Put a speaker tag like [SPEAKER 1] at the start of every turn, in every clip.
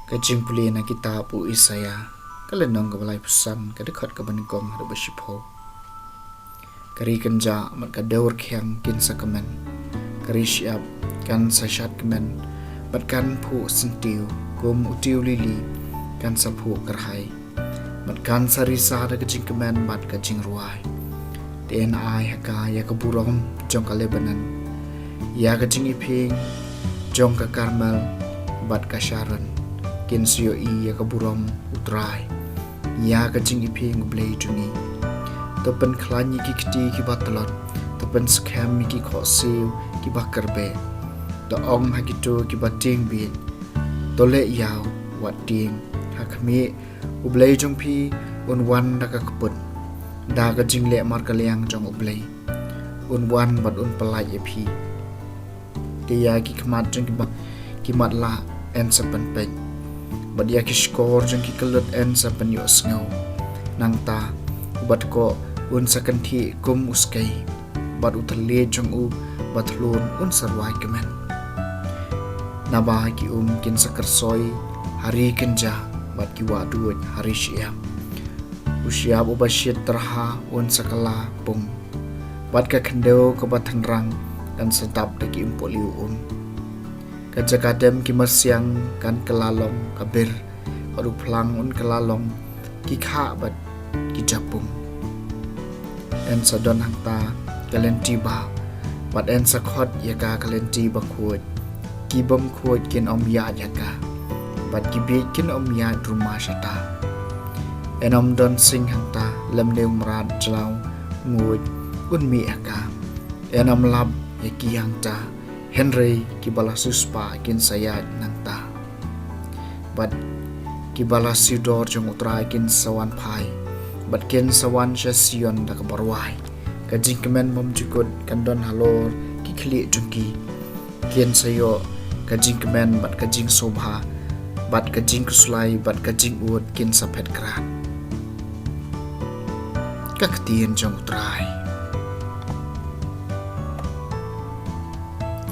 [SPEAKER 1] Ka Jingpule na kitab u Isaya kalenong ka balay pusan ka dekat ka Nyngkong hadu basipho kari kanja mat ka daur khyang kin sa kamen kari siap kan sa shat kamen bat kan phu sintiu gum utiu lili kan sa phu karhai mat kan sa risa da ka jing kamen mat ka jing ruai den ai haka ya ka burom jong ka Lebanon ya ka jing iping jong ka Karmel bat ka Sharon kin siyo i ya ka burom utrai ya ka jing iping blei jungi topen klanyi ki kti ki batalot topen skam ki kho siu ki bakarbe to ong ha ki to ki bating bi tole yaw wat ding hakmi ublei jong pi un wan da ka kaput da ka jing le mar ka liang jong ublei un wan bat un palai e pi ke ya ki kmat jong ki mat la en sapan pe bad ya ki skor jong ki kelut en sapan yo sngo nang ta bat ko un sakanthi kum uskai bad uthale jong u batlun un sarwai kemen naba ki kin sakar soi hari kenja bad ki wa duit hari siam usia ubashit terha un sakala pung bad ka khendeu ka bathangrang dan sedap dagi impoliu kajakadem ki masyang kan kelalong kabir baru plang un kelalong ki kha bat ki japung en sadon hangta kalenti ba bat en sakhot ya ka kalenti ba khut ki bom khut kin om ya ya ka bat ki be kin om ya rumah shata en om don sing hangta lam neu mrat jlau ngui un mi aka en om lab ya ki hangta Henry ki balasus pa kin sayad nangta bat ki balasi dor jong utrai kin sawan pai bat kin sawan sion da kabarwai ka jingkemen mom jukut kan don halor ki khli jungki kin sayo ka jingkemen bat ka jing sobha bat ka jing kuslai bat ka jing ut kin sapet kran ka ktien jong utrai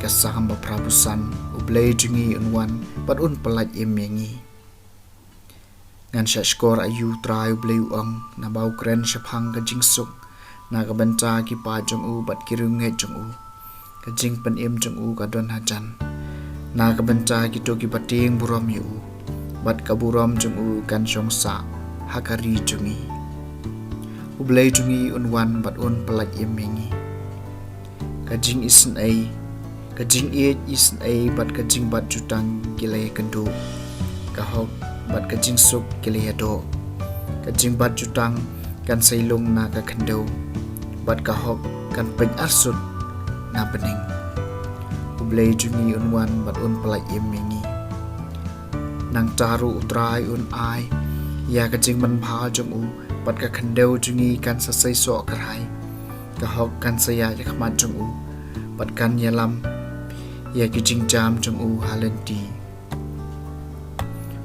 [SPEAKER 1] kasaham prabusan ublei jungi unwan pat un pelat emengi ngan sha skor ayu trai ublei uang na bau kren shaphang ka jingsuk na ka banta ki pa jong u bat kirung he jong u ka jing pen em jong u ka don hajan na ka banta ki to ki pating burom yu bat ka burom jong u kan shong sa hakari jungi ublei jungi unwan bat un pelat emengi ka jing isen ai kajing is ai bat kajing bat jutang kilai kendo kahok bat kajing suk kilai do kajing bat jutang kan sailung na ka kendo bat kahok kan peng arsut na bening ublei jungi unwan bat un pelai emengi nang taru utrai un ai ya kajing man bha jong u bat ka kendo jungi kan sasai so karai kahok kan saya ya khmat jong u bat kan yalam ya ki jing jam jong u halenti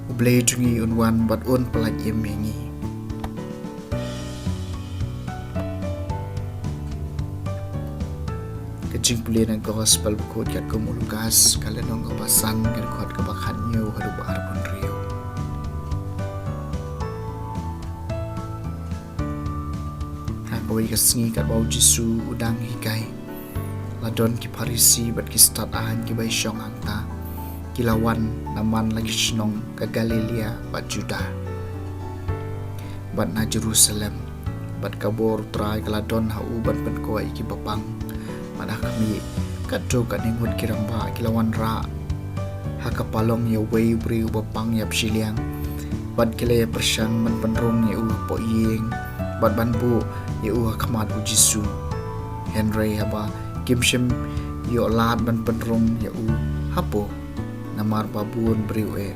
[SPEAKER 1] ublei jungi unwan bat un pelat emengi ka Jingpule na gospel bukut kat ko Lukas kalenong kapasan kan kot ka bakhanyo hadu ba arbon rio ha koi ka Sngi kat bau Jisu udang hikai ladon ki Parisi bat ki start ahan ki bai syong angta ki lawan naman lagi shnong ka Galilea bat Juda bat na Jerusalem bat kabor trai ka ladon ha uban pen ko ki bapang mana kami kadro ka ningut kiramba ki lawan ra hakapalong ya wei bri bapang ya psiliang bad kile persang man penrong ya po yeng bad banbu ya hakmat Jisu Henry haba kimshim yo lad man penrong ya hapo namar babun briwe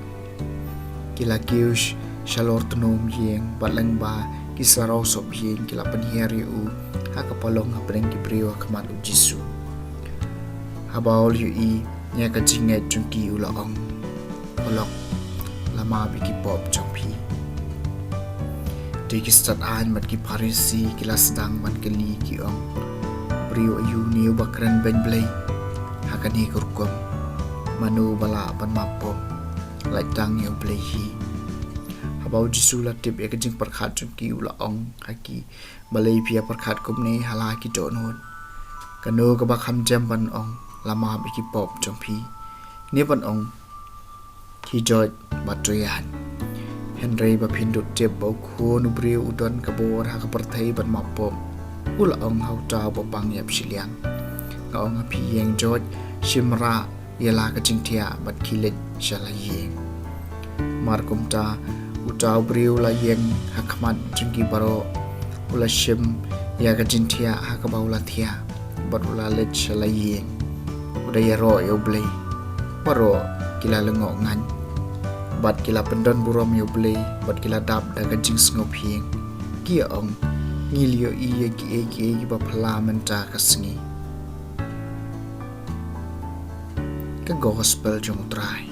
[SPEAKER 1] kila kiush shalor tunom yeng batlang ba kisarau sop yeng kila penhiar yu hakapalong hapreng kibriwa kamat Jisu habaol yu nya ka jinget jungki ulaong olok lama biki pop jongpi dekistat an mat ki parisi kila sedang man keli ki ong brio yu niu bakran ben blai hakani kurkum manu bala pan mapom lai tang yu blai hi habau Jisu la tip ya kajing perkhat jungki ulaong haki balai pia perkhat kumne hala ki donut kanu ka bakham jam ban ong lama biki pop jongpi ni ban ong ki joj batoyan Henry bapindut jeb bau khun ubri udon kabor ha kaperthai ban mapom ula ong hau ta bapang yap siliang ka ong api yeng joj shimra yela ka jingthia bat khilet shala yeng markum ta utau bri ula yeng hakmat jingki baro ula shim ya ka jingthia ha ka baula thia bat ula let shala yeng udaya ro yo blai baro kila lengok ngan bat kila pendon burom yo blai bat kila dap da ka jing sngo phieng ki ong ngilio i ki ba parlamenta ka sngi ka gospel jong trai